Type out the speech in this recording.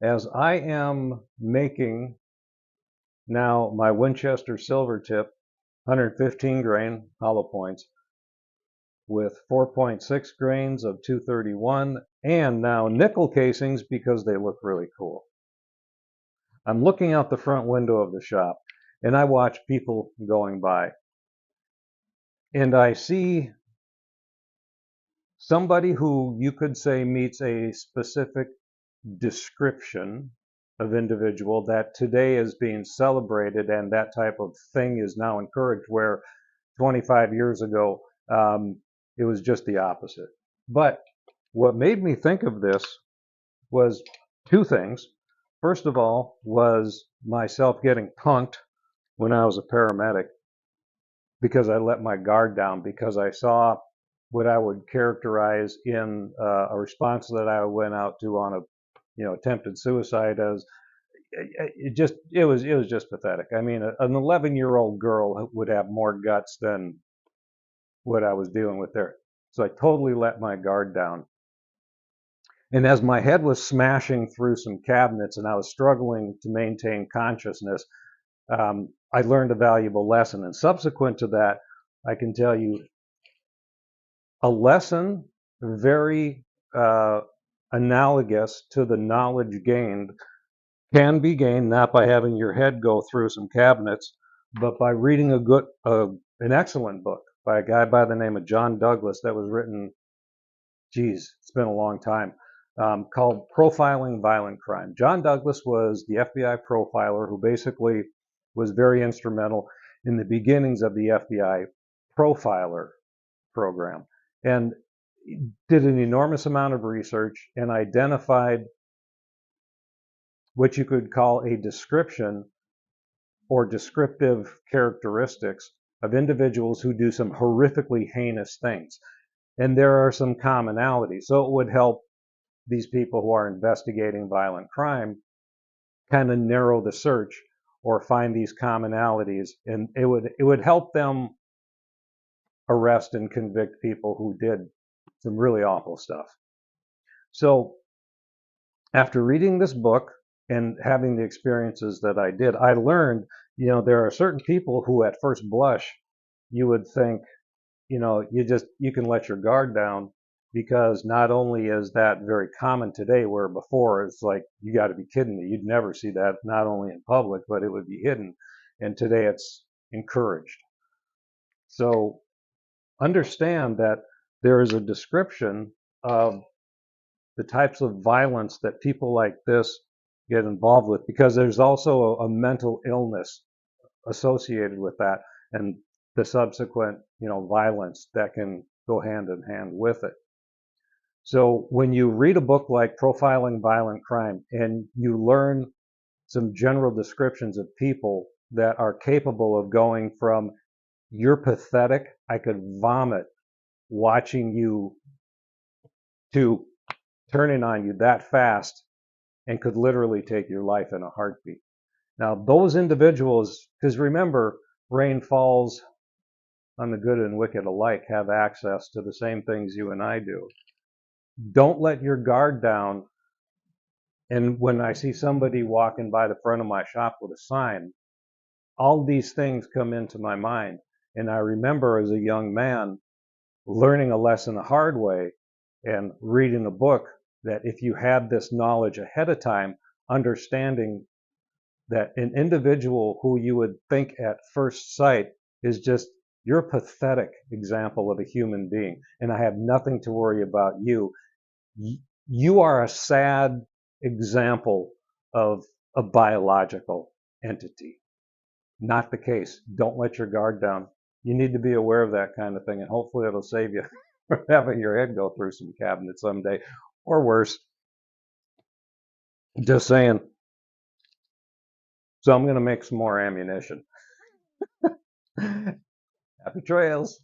as I am making now my Winchester Silvertip 115 grain hollow points with 4.6 grains of 231 and now nickel casings because they look really cool. I'm looking out the front window of the shop and I watch people going by and I see somebody who you could say meets a specific description of individual that today is being celebrated, and that type of thing is now encouraged, where 25 years ago it was just the opposite. But what made me think of this was two things. First of all was myself getting punked when I was a paramedic because I let my guard down, because I saw what I would characterize in a response that I went out to on a attempted suicide as it was just pathetic. I mean, an 11-year-old girl would have more guts than what I was dealing with there. So I totally let my guard down. And as my head was smashing through some cabinets and I was struggling to maintain consciousness, I learned a valuable lesson. And subsequent to that, I can tell you a lesson very analogous to the knowledge gained can be gained not by having your head go through some cabinets, but by reading an excellent book by a guy by the name of John Douglas that was written, geez, it's been a long time, called Profiling Violent Crime. John Douglas was the FBI profiler who basically was very instrumental in the beginnings of the FBI profiler program, and did an enormous amount of research and identified what you could call a description or descriptive characteristics of individuals who do some horrifically heinous things. And there are some commonalities. So it would help these people who are investigating violent crime kind of narrow the search or find these commonalities, and it would help them arrest and convict people who did some really awful stuff. So after reading this book and having the experiences that I did, I learned, there are certain people who at first blush, you would think, you can let your guard down, because not only is that very common today, where before it's like, you got to be kidding me. You'd never see that, not only in public, but it would be hidden. And today it's encouraged. So understand that there is a description of the types of violence that people like this get involved with, because there's also a mental illness associated with that, and the subsequent violence that can go hand in hand with it. So when you read a book like Profiling Violent Crime and you learn some general descriptions of people that are capable of going from "you're pathetic, I could vomit watching you," to turning on you that fast and could literally take your life in a heartbeat. Now, those individuals, because remember, rain falls on the good and wicked alike, have access to the same things you and I do. Don't let your guard down. And when I see somebody walking by the front of my shop with a sign, all these things come into my mind. And I remember as a young man learning a lesson the hard way and reading a book that if you had this knowledge ahead of time, understanding that an individual who you would think at first sight is just, you're a pathetic example of a human being, and I have nothing to worry about you. You are a sad example of a biological entity. Not the case. Don't let your guard down. You need to be aware of that kind of thing, and hopefully it'll save you from having your head go through some cabinet someday, or worse. Just saying. So I'm going to make some more ammunition. Happy trails.